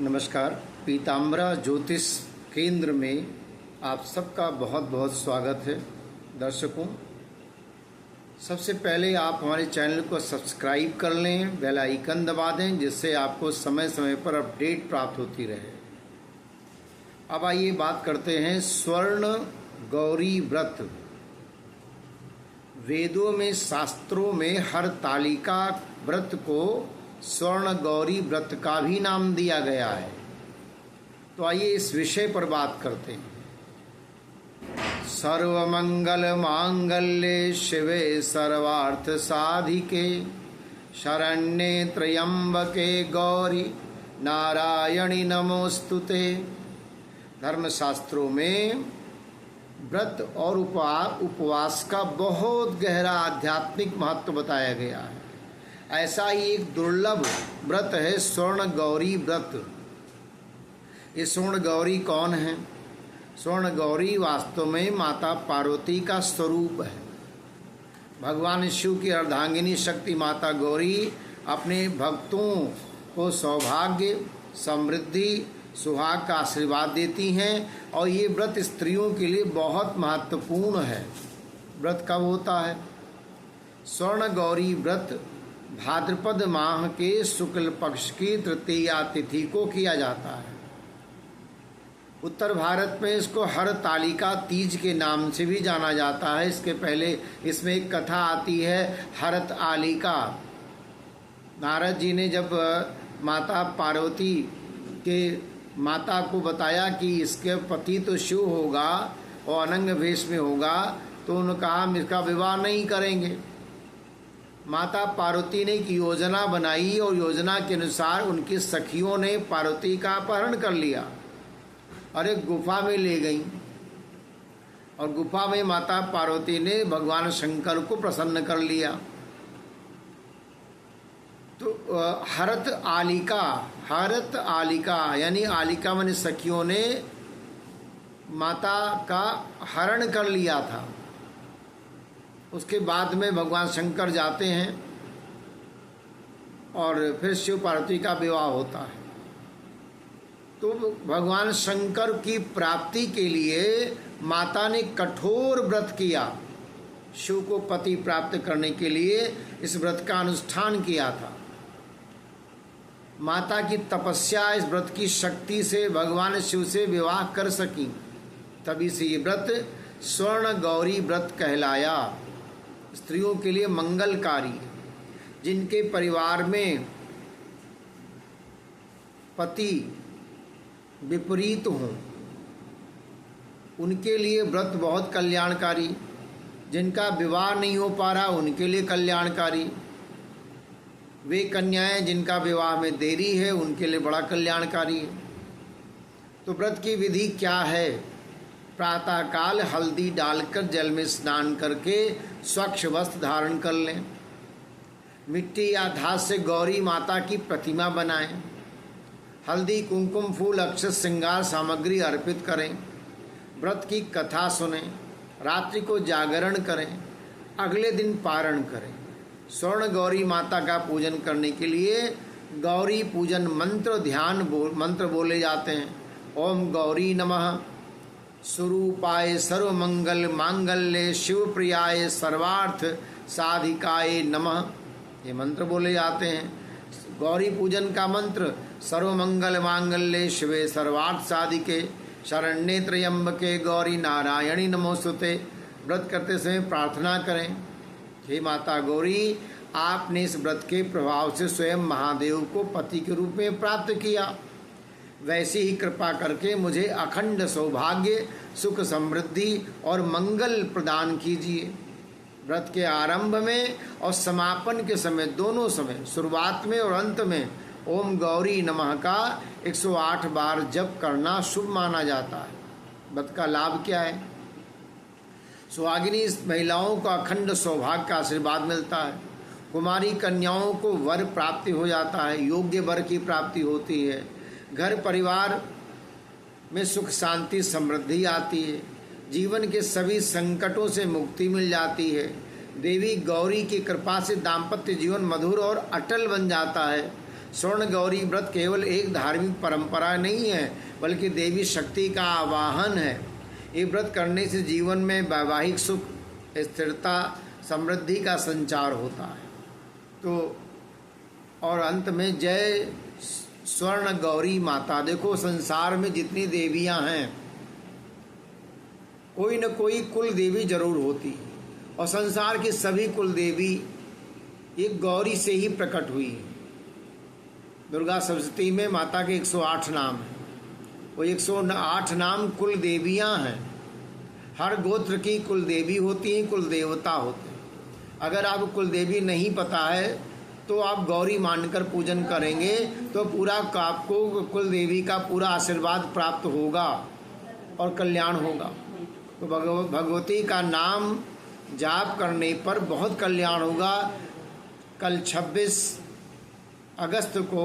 नमस्कार। पीताम्बरा ज्योतिष केंद्र में आप सबका बहुत बहुत स्वागत है। दर्शकों, सबसे पहले आप हमारे चैनल को सब्सक्राइब कर लें, बेल आइकन दबा दें, जिससे आपको समय समय पर अपडेट प्राप्त होती रहे। अब आइए बात करते हैं स्वर्ण गौरी व्रत। वेदों में, शास्त्रों में हरतालिका व्रत को स्वर्ण गौरी व्रत का भी नाम दिया गया है। तो आइए इस विषय पर बात करते हैं। सर्वमंगल मांगल्ये शिवे सर्वार्थ साधिके शरण्ये त्र्यंबके गौरी नारायणी नमोस्तुते। धर्मशास्त्रों में व्रत और उपवास का बहुत गहरा आध्यात्मिक महत्व बताया गया है। ऐसा ही एक दुर्लभ व्रत है स्वर्ण गौरी व्रत। ये स्वर्ण गौरी कौन है? स्वर्ण गौरी वास्तव में माता पार्वती का स्वरूप है। भगवान शिव की अर्धांगिनी शक्ति माता गौरी अपने भक्तों को सौभाग्य, समृद्धि, सुहाग का आशीर्वाद देती हैं और ये व्रत स्त्रियों के लिए बहुत महत्वपूर्ण है। व्रत कब होता है? स्वर्ण गौरी व्रत भाद्रपद माह के शुक्ल पक्ष की तृतीया तिथि को किया जाता है। उत्तर भारत में इसको हरतालिका तीज के नाम से भी जाना जाता है। इसके पहले इसमें एक कथा आती है, हरत आलिका। नारद जी ने जब माता पार्वती के माता को बताया कि इसके पति तो शिव होगा और अनंग वेश में होगा, तो उन्होंने कहा हम इसका विवाह नहीं करेंगे। माता पार्वती ने एक योजना बनाई और योजना के अनुसार उनकी सखियों ने पार्वती का अपहरण कर लिया और एक गुफा में ले गई। और गुफा में माता पार्वती ने भगवान शंकर को प्रसन्न कर लिया। तो हरत आलिका यानी आलिका माने सखियों ने माता का हरण कर लिया था। उसके बाद में भगवान शंकर जाते हैं और फिर शिव पार्वती का विवाह होता है। तो भगवान शंकर की प्राप्ति के लिए माता ने कठोर व्रत किया। शिव को पति प्राप्त करने के लिए इस व्रत का अनुष्ठान किया था। माता की तपस्या, इस व्रत की शक्ति से भगवान शिव से विवाह कर सकी। तभी से ये व्रत स्वर्ण गौरी व्रत कहलाया। स्त्रियों के लिए मंगलकारी, जिनके परिवार में पति विपरीत हों, उनके लिए व्रत बहुत कल्याणकारी। जिनका विवाह नहीं हो पा रहा, उनके लिए कल्याणकारी। वे कन्याएं जिनका विवाह में देरी है, उनके लिए बड़ा कल्याणकारी है। तो व्रत की विधि क्या है? प्रातःकाल हल्दी डालकर जल में स्नान करके स्वच्छ वस्त्र धारण कर लें। मिट्टी या धात से गौरी माता की प्रतिमा बनाएं। हल्दी, कुमकुम, फूल, अक्षत, श्रृंगार सामग्री अर्पित करें। व्रत की कथा सुनें। रात्रि को जागरण करें। अगले दिन पारण करें। स्वर्ण गौरी माता का पूजन करने के लिए गौरी पूजन मंत्र बोले जाते हैं। ओम गौरी नमः, स्वरूपाय सर्वमंगल मांगल्ये शिव प्रियाय सर्वार्थ साधिकाय नमः, ये मंत्र बोले जाते हैं। गौरी पूजन का मंत्र सर्वमंगल मांगल्ये शिवे सर्वार्थ साधिके शरण्ये त्र्यंबके गौरी नारायणी नमोस्तुते। व्रत करते समय प्रार्थना करें, हे माता गौरी, आपने इस व्रत के प्रभाव से स्वयं महादेव को पति के रूप में प्राप्त किया। वैसे ही कृपा करके मुझे अखंड सौभाग्य, सुख, समृद्धि और मंगल प्रदान कीजिए। व्रत के आरंभ में और समापन के समय, दोनों समय, शुरुआत में और अंत में ओम गौरी नमः का 108 बार जप करना शुभ माना जाता है। व्रत का लाभ क्या है? सुहागिनी महिलाओं को अखंड सौभाग्य का आशीर्वाद मिलता है। कुमारी कन्याओं को वर प्राप्ति हो जाता है, योग्य वर की प्राप्ति होती है। घर परिवार में सुख, शांति, समृद्धि आती है। जीवन के सभी संकटों से मुक्ति मिल जाती है। देवी गौरी की कृपा से दाम्पत्य जीवन मधुर और अटल बन जाता है। स्वर्ण गौरी व्रत केवल एक धार्मिक परंपरा नहीं है, बल्कि देवी शक्ति का आवाहन है। ये व्रत करने से जीवन में वैवाहिक सुख, स्थिरता, समृद्धि का संचार होता है। तो और अंत में जय स्वर्ण गौरी माता। देखो, संसार में जितनी देवियां हैं, कोई न कोई कुल देवी जरूर होती है, और संसार की सभी कुल देवी एक गौरी से ही प्रकट हुई है। दुर्गा सप्तशती में माता के 108 नाम हैं। वो 108 नाम कुल देवियां हैं। हर गोत्र की कुल देवी होती हैं, कुल देवता होते हैं। अगर आपको कुल देवी नहीं पता है तो आप गौरी मानकर पूजन करेंगे तो पूरा आपको कुल देवी का पूरा आशीर्वाद प्राप्त होगा और कल्याण होगा। तो भगवती का नाम जाप करने पर बहुत कल्याण होगा। कल 26 अगस्त को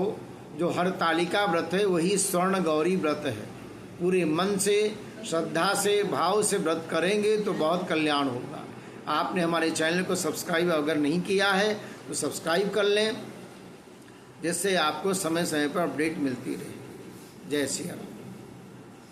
जो हरतालिका व्रत है वही स्वर्ण गौरी व्रत है। पूरे मन से, श्रद्धा से, भाव से व्रत करेंगे तो बहुत कल्याण होगा। आपने हमारे चैनल को सब्सक्राइब अगर नहीं किया है तो सब्सक्राइब कर लें, जिससे आपको समय समय पर अपडेट मिलती रहे। जय श्री राम।